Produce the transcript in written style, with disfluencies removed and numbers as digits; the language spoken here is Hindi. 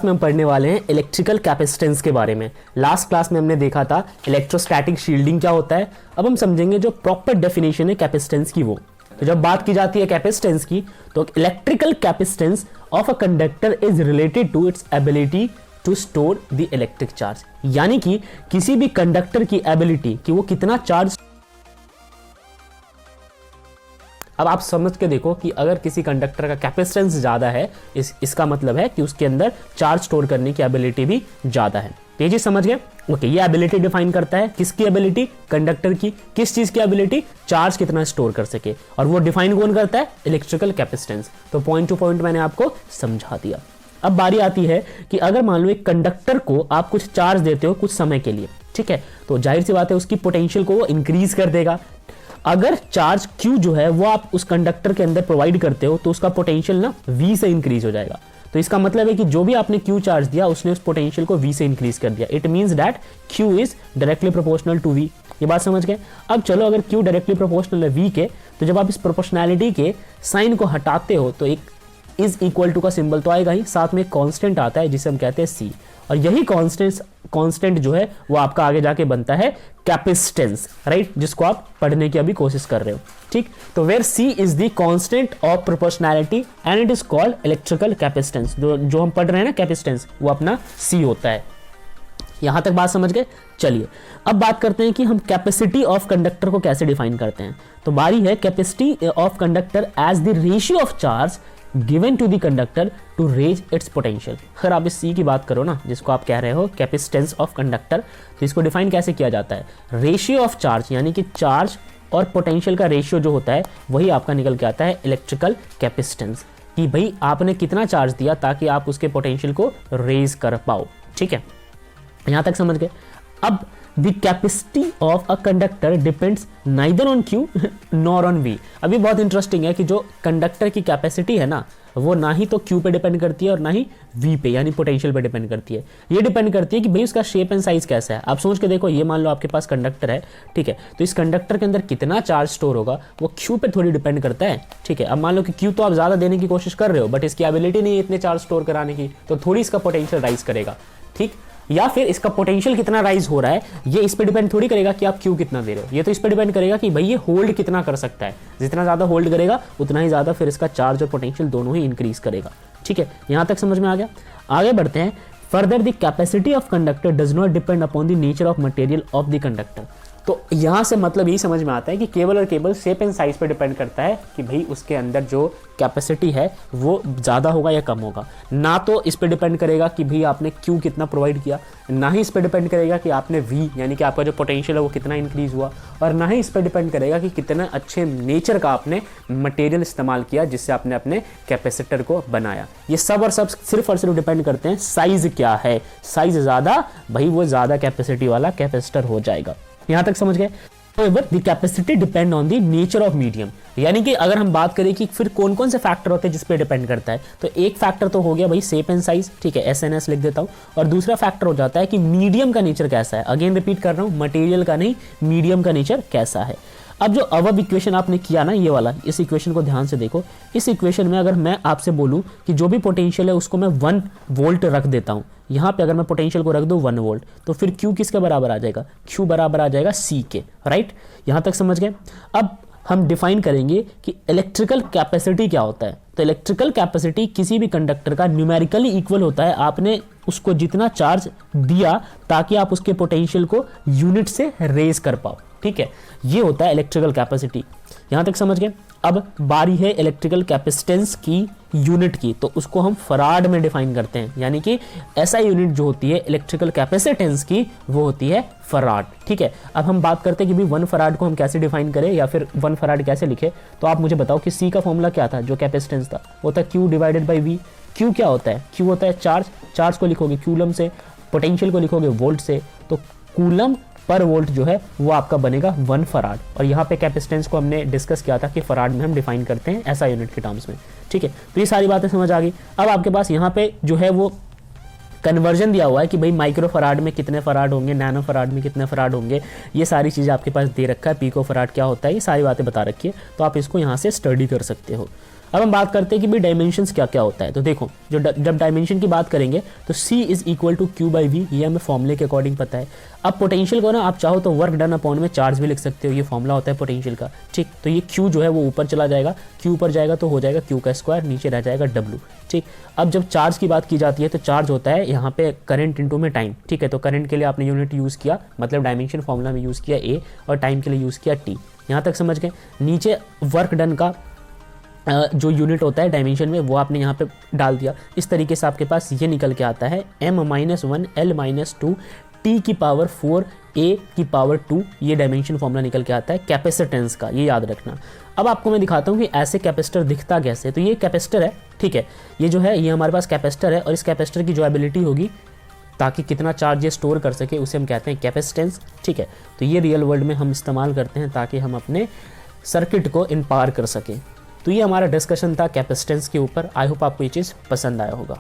में हम पढ़ने वाले हैं इलेक्ट्रिकल कैपेसिटेंस के बारे में। लास्ट क्लास में हमने देखा था इलेक्ट्रोस्टैटिक शील्डिंग क्या होता है। अब हम समझेंगे जो प्रॉपर डेफिनेशन है कैपेसिटेंस की वो। तो जब बात की जाती है कैपेसिटेंस की तो electrical capacitance of a conductor is related to its ability to store the electric charge, यानी कि किसी भी कंडक्टर की एबिलिटी कि वो कितना चार्ज। अब आप समझ के देखो कि अगर किसी कंडक्टर का कैपेसिटेंस ज्यादा है इसका मतलब है कि उसके अंदर चार्ज स्टोर करने की एबिलिटी भी ज्यादा है। ये चीज समझ गए? ओके, ये एबिलिटी डिफाइन करता है किसकी एबिलिटी? कंडक्टर की। किस चीज की एबिलिटी? चार्ज कितना स्टोर कर सके। और वो डिफाइन कौन करता है? Electrical capacitance. तो पॉइंट टू पॉइंट मैंने आपको समझा दिया। अब बारी आती है कि अगर मान लो एक कंडक्टर को आप कुछ चार्ज देते हो कुछ समय के लिए, ठीक है, तो जाहिर सी बात है उसकी पोटेंशियल को वो इंक्रीज कर देगा। अगर चार्ज Q जो है वो आप उस कंडक्टर के अंदर प्रोवाइड करते हो तो उसका पोटेंशियल ना V से इंक्रीज हो जाएगा। तो इसका मतलब है कि जो भी आपने Q चार्ज दिया उसने उस पोटेंशियल को V से इंक्रीज कर दिया। It means that Q is directly proportional to V। ये बात समझ गए? अब चलो अगर Q डायरेक्टली प्रोपोर्शनल है V के, तो जब आप इस प्रोपोर्शनैलिटी के साइन को हटाते हो तो एक इज इक्वल टू का सिंबल तो आएगा ही, साथ में कांस्टेंट आता है जिसे हम कहते हैं C। और यही कांस्टेंट जो है वो आपका आगे जाके बनता है कैपेसिटेंस, राइट, जिसको आप पढ़ने की अभी कोशिश कर रहे हो। ठीक, तो where C is the constant of proportionality and it is called electrical capacitance. जो हम पढ़ रहे हैं ना कैपेसिटेंस, वो अपना C होता है। यहां तक बात समझ गए? चलिए अब बात करते हैं कि हम कैपेसिटी ऑफ कंडक्टर को कैसे डिफाइन करते हैं। तो बारी है capacity of conductor as the ratio of charge given to the conductor to raise its potential. अगर आप इस C की बात करो ना, जिसको आप कह रहे हो कैपेसिटेंस ऑफ कंडक्टर, तो इसको डिफाइन कैसे किया जाता है? रेशियो ऑफ चार्ज, यानी कि चार्ज और पोटेंशियल का रेशियो जो होता है वही आपका निकल के आता है इलेक्ट्रिकल कैपेसिटेंस। कि भाई आपने कितना चार्ज दिया ताकि आप उसके पोटेंशियल को रेज कर पाओ। ठीक है, यहां तक समझ गए? अब the capacity of a conductor depends neither on Q nor on V। अभी बहुत इंटरेस्टिंग है कि जो कंडक्टर की कैपेसिटी है ना, वो ना ही तो Q पे डिपेंड करती है और ना ही V पे यानी पोटेंशियल पे डिपेंड करती है। ये डिपेंड करती है कि भाई उसका शेप एंड साइज कैसा है। आप सोच के देखो, ये मान लो आपके पास कंडक्टर है, ठीक है, तो इस कंडक्टर के अंदर कितना चार्ज स्टोर होगा वो Q पे थोड़ी डिपेंड करता है। ठीक है, अब मान लो कि Q तो आप ज्यादा देने की कोशिश कर रहे हो बट इसकी एबिलिटी नहीं है इतने चार्ज स्टोर कराने की, तो थोड़ी इसका पोटेंशियल राइज करेगा। ठीक, या फिर इसका पोटेंशियल कितना राइज हो रहा है ये इस पे डिपेंड थोड़ी करेगा कि आप Q कितना दे रहे हो। ये तो इस पे डिपेंड करेगा कि भाई ये होल्ड कितना कर सकता है। जितना ज्यादा होल्ड करेगा उतना ही ज्यादा फिर इसका चार्ज और पोटेंशियल दोनों ही इंक्रीज करेगा। ठीक है, यहां तक समझ में आ गया? आगे बढ़ते हैं। Further the capacity of conductor does not depend upon the nature of material of the conductor. तो यहां से मतलब यही समझ में आता है कि केवल और केवल शेप एंड साइज पे डिपेंड करता है कि भाई उसके अंदर जो कैपेसिटी है वो ज़्यादा होगा या कम होगा। ना तो इस पे डिपेंड करेगा कि भाई आपने Q कितना प्रोवाइड किया, ना ही इस पे डिपेंड करेगा कि आपने V यानी कि आपका जो पोटेंशियल है वो कितना इंक्रीज हुआ, और ना ही इस पे डिपेंड करेगा कि कितने अच्छे नेचर का आपने मटेरियल इस्तेमाल किया जिससे आपने अपने कैपेसिटर को बनाया। ये सब और सब सिर्फ और सिर्फ डिपेंड करते हैं साइज क्या है। साइज ज़्यादा, भाई वो ज़्यादा कैपेसिटी वाला कैपेसिटर हो जाएगा। यहां तक समझ गए? However, the capacity depend on the nature of medium। यानी कि अगर हम बात करें कि फिर कौन कौन से फैक्टर होते हैं जिस पे डिपेंड करता है, तो एक फैक्टर तो हो गया भाई शेप एंड साइज, ठीक है, SNS लिख देता हूं, और दूसरा फैक्टर हो जाता है कि मीडियम का नेचर कैसा है। अगेन रिपीट कर रहा हूं, मटेरियल का नहीं, मीडियम का नेचर कैसा है। अब जो अब इक्वेशन आपने किया ना ये वाला, इस इक्वेशन को ध्यान से देखो। इस इक्वेशन में अगर मैं आपसे बोलूं कि जो भी पोटेंशियल है उसको मैं 1 वोल्ट रख देता हूं, यहाँ पे अगर मैं पोटेंशियल को रख दूं 1 वोल्ट, तो फिर Q किसके बराबर आ जाएगा? Q बराबर आ जाएगा C के, राइट। यहाँ तक समझ गए? अब हम डिफाइन करेंगे कि इलेक्ट्रिकल कैपेसिटी क्या होता है। तो इलेक्ट्रिकल कैपेसिटी किसी भी कंडक्टर का न्यूमेरिकली इक्वल होता है आपने उसको जितना चार्ज दिया ताकि आप उसके पोटेंशियल को यूनिट से रेज कर पाओ। ठीक है, ये होता है इलेक्ट्रिकल कैपेसिटी। यहां तक समझ गए? अब बारी है इलेक्ट्रिकल कैपेसिटेंस की यूनिट की, तो उसको हम फराड में डिफाइन करते हैं। यानी कि ऐसा यूनिट जो होती है इलेक्ट्रिकल कैपेसिटेंस की वो होती है फराड। ठीक है, अब हम बात करते हैं कि भाई 1 फराड को हम कैसे डिफाइन करें या फिर 1 फराड कैसे लिखे। तो आप मुझे बताओ कि C का फॉर्मूला क्या था जो कैपेसिटेंस था? वो था Q divided by V। Q क्या होता है? Q होता है चार्ज। चार्ज को लिखोगे कूलम से, पोटेंशियल को लिखोगे वोल्ट से, तो कूलम पर वोल्ट जो है वो आपका बनेगा 1 फराड। और यहाँ पे कैपेसिटेंस को हमने डिस्कस किया था कि फराड में हम डिफाइन करते हैं ऐसा यूनिट के टर्म्स में। ठीक है, तो ये सारी बातें समझ आ गई। अब आपके पास यहाँ पे जो है वो कन्वर्जन दिया हुआ है कि भाई माइक्रो फराड में कितने फराड होंगे, नैनो फराड में कितने फराड होंगे, ये सारी चीज़ें आपके पास दे रखा है। पीको फराड क्या होता है, ये सारी बातें बता रखी है, तो आप इसको यहाँ से स्टडी कर सकते हो। अब हम बात करते हैं कि भाई डायमेंशंस क्या क्या होता है। तो देखो जब डायमेंशन की बात करेंगे तो C is equal to Q by V, ये हमें फॉर्मूले के अकॉर्डिंग पता है। अब पोटेंशियल को ना आप चाहो तो वर्क डन अपॉन में चार्ज भी लिख सकते हो, ये फॉर्मूला होता है पोटेंशियल का, ठीक। तो ये Q जो है वो ऊपर चला जाएगा, Q ऊपर जाएगा तो हो जाएगा Q का स्क्वायर, नीचे रह जाएगा W, ठीक। अब जब चार्ज की बात की जाती है तो चार्ज होता है यहाँ पे करंट इनटू में टाइम, ठीक है। तो करंट के लिए आपने यूनिट यूज़ किया, मतलब डायमेंशन फॉर्मूला में यूज़ किया A, और टाइम के लिए यूज़ किया T। यहाँ तक समझ गए। नीचे वर्क डन का जो यूनिट होता है डायमेंशन में वो आपने यहाँ पे डाल दिया। इस तरीके से आपके पास ये निकल के आता है m-1 L-2 T की पावर 4 A की पावर 2, ये डायमेंशन फॉर्मूला निकल के आता है कैपेसिटेंस का, ये याद रखना। अब आपको मैं दिखाता हूँ कि ऐसे कैपेसिटर दिखता कैसे। तो ये कैपेसिटर है, ठीक है, ये जो है ये हमारे पास कैपेसिटर है, और इस कैपेसिटर की जो एबिलिटी होगी ताकि कितना चार्ज ये स्टोर कर सके उसे हम कहते हैं कैपेसिटेंस, ठीक है। तो ये रियल वर्ल्ड में हम इस्तेमाल करते हैं ताकि हम अपने सर्किट को इम्पावर कर सकें। तो ये हमारा डिस्कशन था कैपेसिटेंस के ऊपर। आई होप आपको ये चीज़ पसंद आया होगा।